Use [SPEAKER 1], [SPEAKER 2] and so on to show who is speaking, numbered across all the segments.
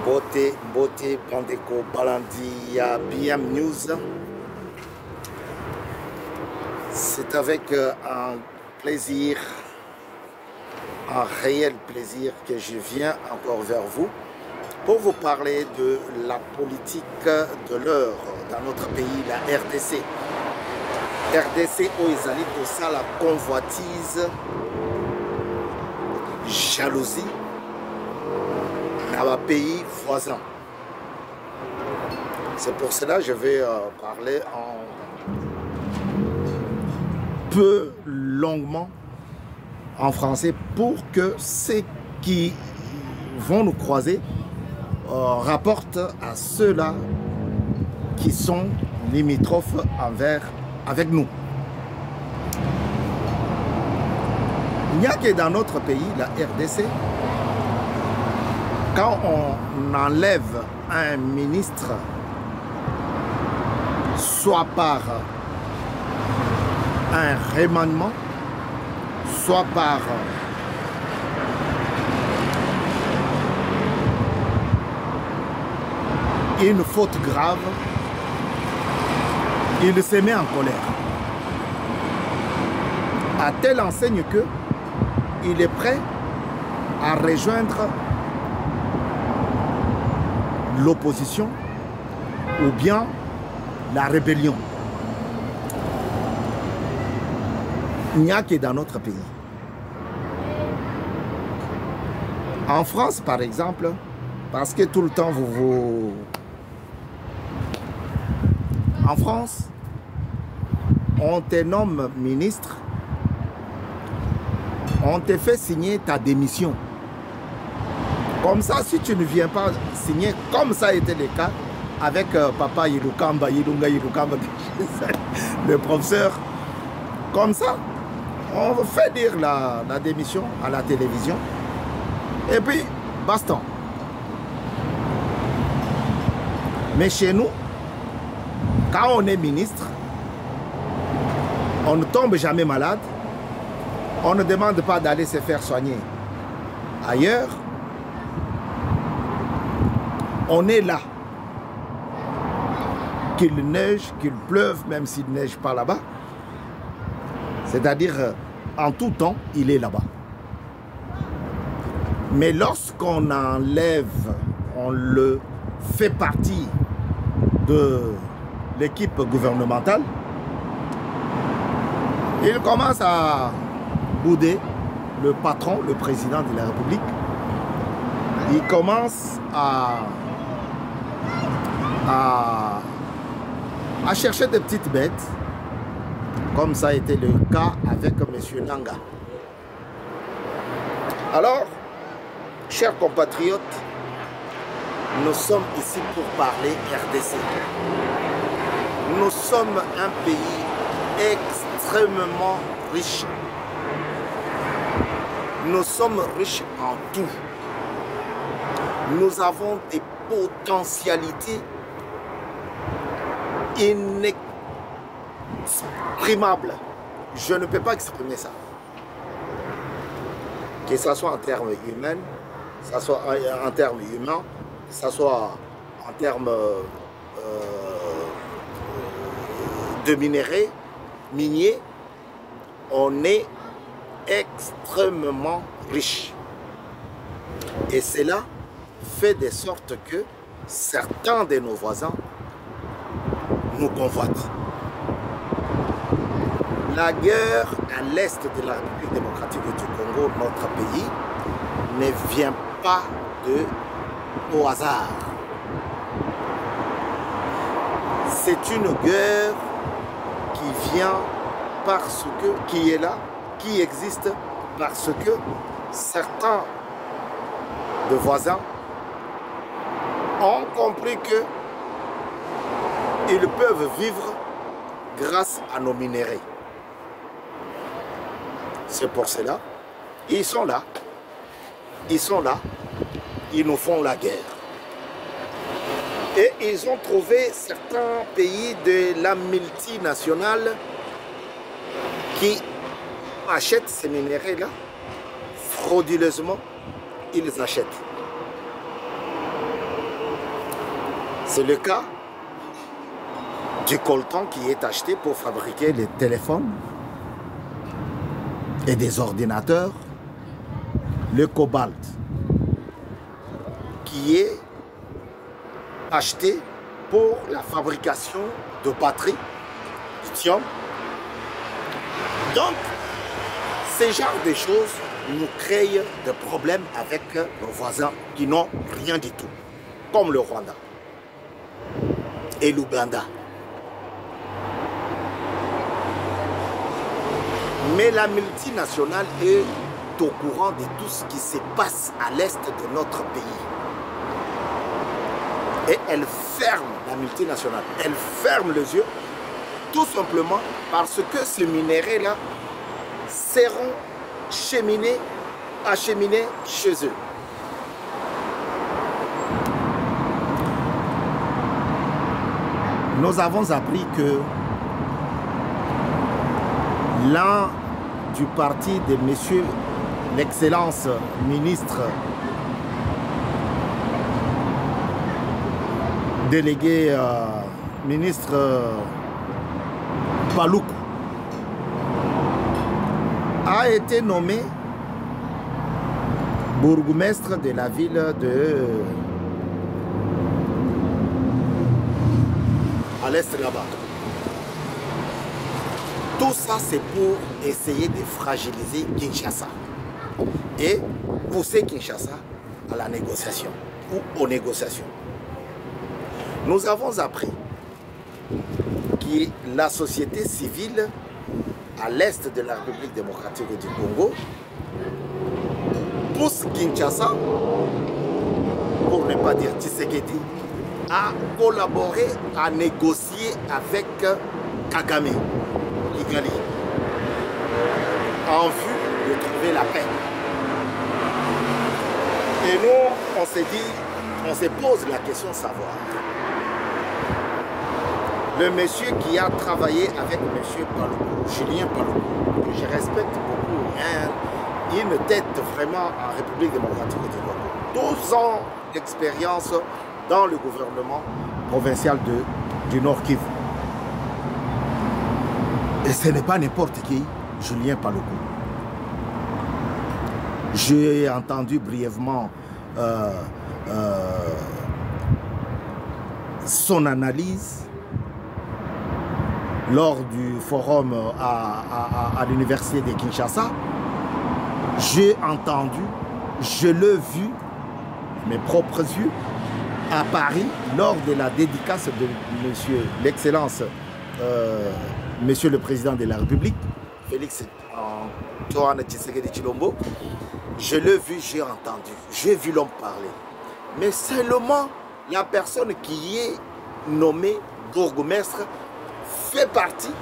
[SPEAKER 1] Beauté, beauté, Bandeko, Balandi, BM News. C'est avec un plaisir, un réel plaisir que je viens encore vers vous pour vous parler de la politique de l'heure dans notre pays, la RDC. RDC où ils allaient tout ça, la convoitise, jalousie, dans un pays voisin. C'est pour cela que je vais parler peu longuement en français pour que ceux qui vont nous croiser rapportent à ceux-là qui sont limitrophes avec nous. Il n'y a que dans notre pays, la RDC, quand on enlève un ministre, soit par un remaniement, soit par une faute grave, il se met en colère. À telle enseigne que il est prêt à rejoindre l'opposition ou bien la rébellion. Il n'y a que dans notre pays. En France, par exemple, parce que tout le temps En France, on te nomme ministre, on te fait signer ta démission. Comme ça, si tu ne viens pas signer, comme ça a été le cas avec Papa Yilukamba, le professeur, comme ça, on fait dire la démission à la télévision et puis baston. Mais chez nous, quand on est ministre, on ne tombe jamais malade, on ne demande pas d'aller se faire soigner ailleurs. On est là. Qu'il neige, qu'il pleuve, même s'il ne neige pas là-bas. C'est-à-dire, en tout temps, il est là-bas. Mais lorsqu'on enlève, on le fait partie de l'équipe gouvernementale, il commence à bouder le patron, le président de la République. Il commence à chercher des petites bêtes, comme ça a été le cas avec M. Nanga. Alors, chers compatriotes, nous sommes ici pour parler RDC. Nous sommes un pays extrêmement riche. Nous sommes riches en tout. Nous avons des potentialités inexprimables. Je ne peux pas exprimer ça. Que ce soit en termes humains, que ce soit en termes humains, que ce soit en termes de minéraux, miniers, on est extrêmement riche. Et cela fait de sorte que certains de nos voisins nous convoitent. La guerre à l'est de la République démocratique du Congo, notre pays, ne vient pas au hasard. C'est une guerre qui vient parce que, qui est là, qui existe parce que certains de voisins ont compris que ils peuvent vivre grâce à nos minéraux. C'est pour cela, ils sont là, ils nous font la guerre. Et ils ont trouvé certains pays de la multinationale qui achètent ces minéraux-là frauduleusement, ils achètent. C'est le cas du coltan qui est acheté pour fabriquer les téléphones et des ordinateurs, le cobalt qui est acheté pour la fabrication de batteries, lithium. Donc, ces genres de choses nous créent des problèmes avec nos voisins qui n'ont rien du tout, comme le Rwanda et l'Ouganda. Mais la multinationale est au courant de tout ce qui se passe à l'est de notre pays. Et elle ferme, la multinationale, elle ferme les yeux, tout simplement parce que ces minéraux-là seront acheminés chez eux. Nous avons appris que l'un du parti de monsieur l'excellence ministre délégué ministre Paluku a été nommé bourgmestre de la ville de à l'est là-bas. Tout ça, c'est pour essayer de fragiliser Kinshasa et pousser Kinshasa à la négociation ou aux négociations. Nous avons appris que la société civile à l'est de la République démocratique du Congo pousse Kinshasa, pour ne pas dire Tshisekedi, à collaborer, à négocier avec Kagame, Kigali, en vue de trouver la paix. Et nous, on s'est dit, on se pose la question de savoir. Le monsieur qui a travaillé avec monsieur Paluku, Julien Paluku, que je respecte beaucoup, hein, une tête vraiment en République démocratique du Congo. 12 ans d'expérience dans le gouvernement provincial du Nord Kivu. Et ce n'est pas n'importe qui, Julien Paluku. J'ai entendu brièvement son analyse lors du forum à l'université de Kinshasa. J'ai entendu, je l'ai vu, mes propres yeux, à Paris, lors de la dédicace de monsieur l'excellence, monsieur le président de la République, Félix Antoine Tshisekedi Tshilombo. Je l'ai vu, j'ai entendu, j'ai vu l'homme parler. Mais seulement la personne qui est nommée bourgmestre fait partie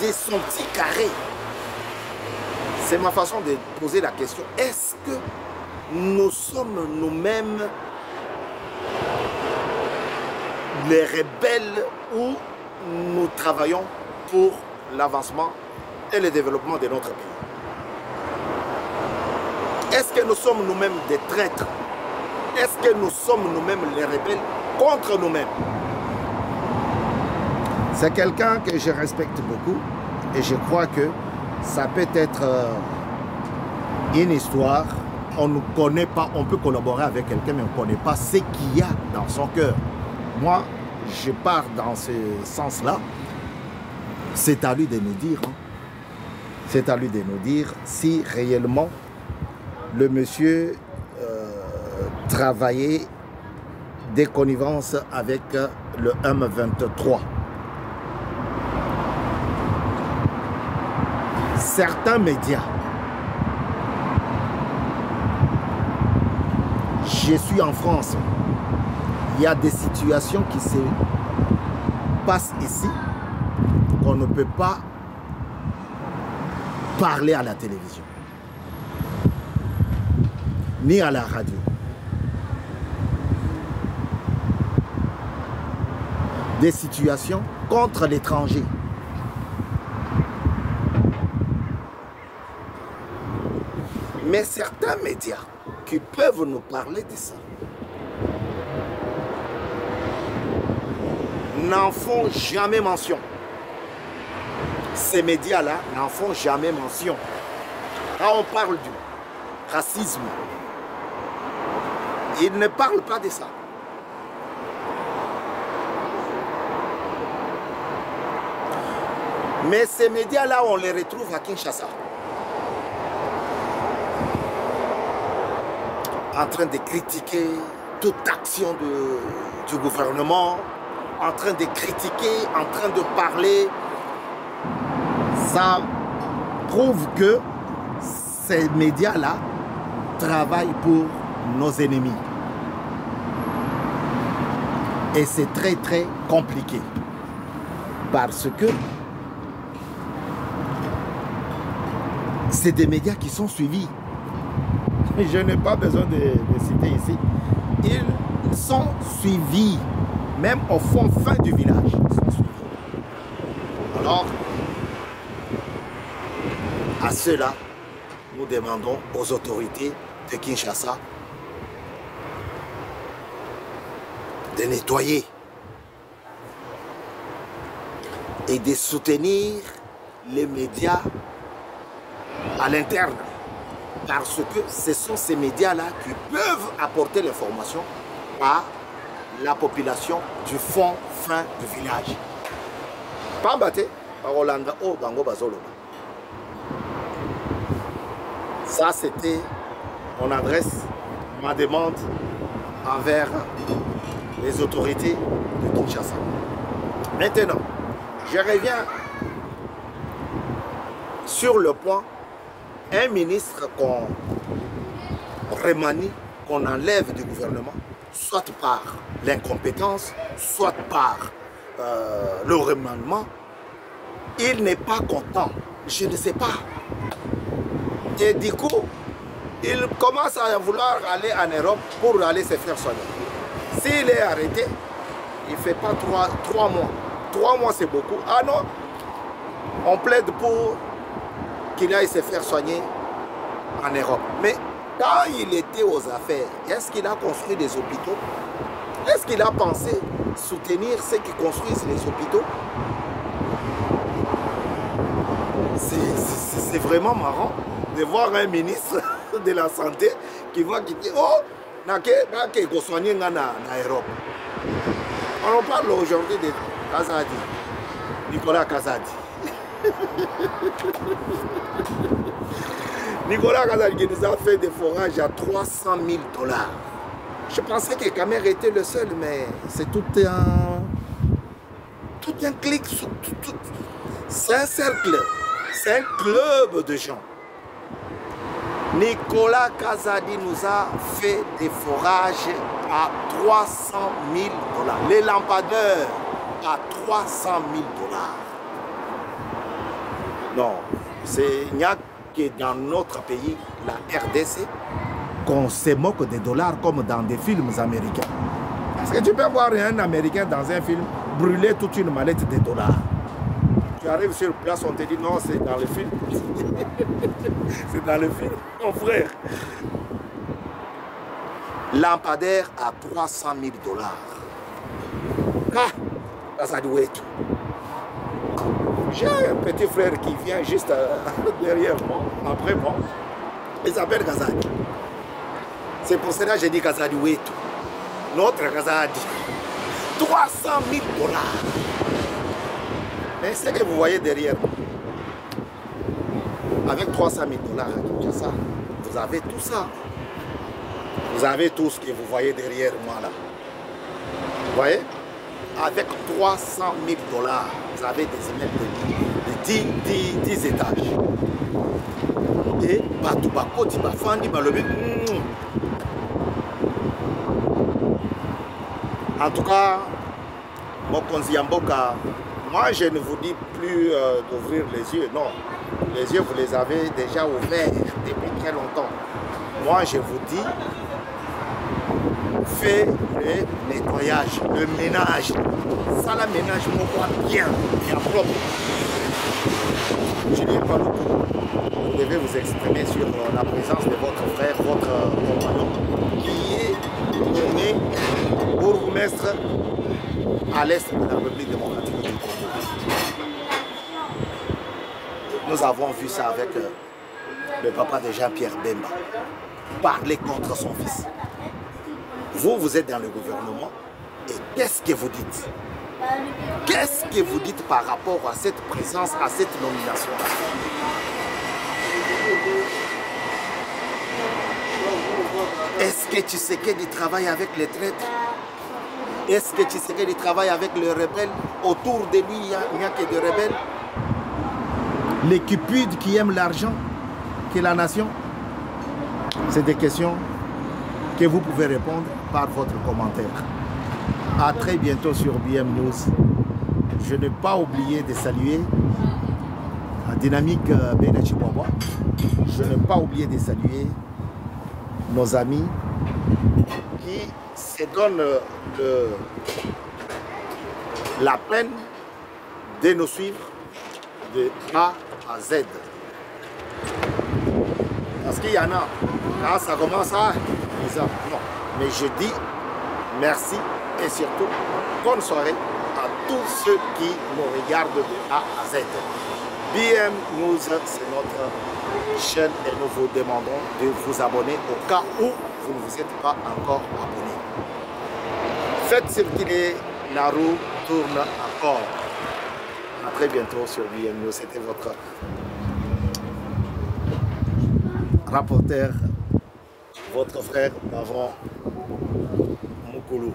[SPEAKER 1] de son petit carré. C'est ma façon de poser la question. Est-ce que nous sommes nous-mêmes les rebelles ou nous travaillons pour l'avancement et le développement de notre pays? Est-ce que nous sommes nous-mêmes des traîtres? Est-ce que nous sommes nous-mêmes les rebelles contre nous-mêmes? C'est quelqu'un que je respecte beaucoup et je crois que ça peut être une histoire. On ne connaît pas, on peut collaborer avec quelqu'un, mais on ne connaît pas ce qu'il y a dans son cœur. Moi, je pars dans ce sens-là. C'est à lui de nous dire. Hein. C'est à lui de nous dire si réellement le monsieur travaillait des connivences avec le M23. Certains médias, je suis en France, il y a des situations qui se passent ici qu'on ne peut pas parler à la télévision, ni à la radio. Des situations contre l'étranger. Mais certains médias qui peuvent nous parler de ça n'en font jamais mention. Ces médias-là n'en font jamais mention. Quand on parle du racisme, ils ne parlent pas de ça. Mais ces médias-là, on les retrouve à Kinshasa. En train de critiquer toute action du gouvernement, en train de critiquer, en train de parler. Ça prouve que ces médias-là travaillent pour nos ennemis. Et c'est très très compliqué. Parce que c'est des médias qui sont suivis. Je n'ai pas besoin de citer ici. Ils sont suivis. Même au fin du village, ils sont suivis. Alors, à cela, nous demandons aux autorités de Kinshasa de nettoyer et de soutenir les médias à l'interne. Parce que ce sont ces médias-là qui peuvent apporter l'information à la population du fin du village. Pas battre, par Olanda, oh, Bango Bazolo. Ça, c'était mon adresse, ma demande envers les autorités de Kinshasa. Maintenant, je reviens sur le point, un ministre qu'on remanie, qu'on enlève du gouvernement, soit par l'incompétence, soit par le remaniement, il n'est pas content. Je ne sais pas. Et du coup, il commence à vouloir aller en Europe pour aller se faire soigner. S'il est arrêté, il ne fait pas 3 mois. 3 mois, c'est beaucoup. Ah non, on plaide pour qu'il aille se faire soigner en Europe. Mais quand il était aux affaires, est-ce qu'il a construit des hôpitaux? Est-ce qu'il a pensé soutenir ceux qui construisent les hôpitaux? C'est vraiment marrant de voir un ministre de la Santé qui va quitter. Oh, on soigner en Europe. On parle aujourd'hui de Kazadi, Nicolas Kazadi. Nicolas Kazadi qui nous a fait des forages à 300 000 $. Je pensais que Kamer était le seul, mais c'est tout un clic. C'est un cercle. C'est un club de gens. Nicolas Kazadi nous a fait des forages à 300 000 $. Les lampadaires à 300 000 $. Non, il n'y a que dans notre pays, la RDC, qu'on se moque des dollars comme dans des films américains. Parce que tu peux voir un Américain dans un film brûler toute une mallette de dollars. Tu arrives sur place, on te dit non, c'est dans le film. C'est dans le film, mon frère. Lampadaire à 300 000 $. Ah, ça doit être. J'ai un petit frère qui vient juste derrière moi, après moi. Il s'appelle Kazadi. C'est pour cela que j'ai dit Kazadi Wetu. Notre Kazadi. 300 000 $. Mais ce que vous voyez derrière, avec 300 000 $, Kinshasa, vous avez tout ça. Vous avez tout ce que vous voyez derrière moi là. Vous voyez? Avec 300 000 $, vous avez des immeubles de 10 étages. Et Batubako, Tibafandi, Balobi. En tout cas, Mokonzi Yamboka, moi je ne vous dis plus d'ouvrir les yeux. Non, les yeux vous les avez déjà ouverts depuis très longtemps. Moi je vous dis, fais le nettoyage, le ménage. Ça, le ménage, on voit bien et en propre. Je n'ai pas le coup. Vous devez vous exprimer sur la présence de votre frère, votre compagnon, qui est nommé bourgmestre à l'est de la République démocratique du Congo. Nous avons vu ça avec le papa de Jean-Pierre Bemba, parler contre son fils. Vous, vous êtes dans le gouvernement et qu'est-ce que vous dites? Qu'est-ce que vous dites par rapport à cette présence, à cette nomination? Est-ce que Tshisekedi travaille avec les traîtres? Est-ce que Tshisekedi travaille avec les rebelles? Autour de lui, il n'y a que des rebelles. Les cupides qui aiment l'argent, que la nation? C'est des questions que vous pouvez répondre par votre commentaire. À très bientôt sur BM News. Je n'ai pas oublié de saluer la dynamique Benachibwabwa. Je n'ai pas oublié de saluer nos amis qui se donnent la peine de nous suivre de A à Z. Parce qu'il y en a, quand ça commence à... Non, mais je dis merci et surtout bonne soirée à tous ceux qui nous regardent de A à Z. BM News, c'est notre chaîne et nous vous demandons de vous abonner au cas où vous ne vous êtes pas encore abonné. Faites circuler, la roue tourne encore. À très bientôt sur BM News. C'était votre rapporteur, votre frère Bavon Moukoulou.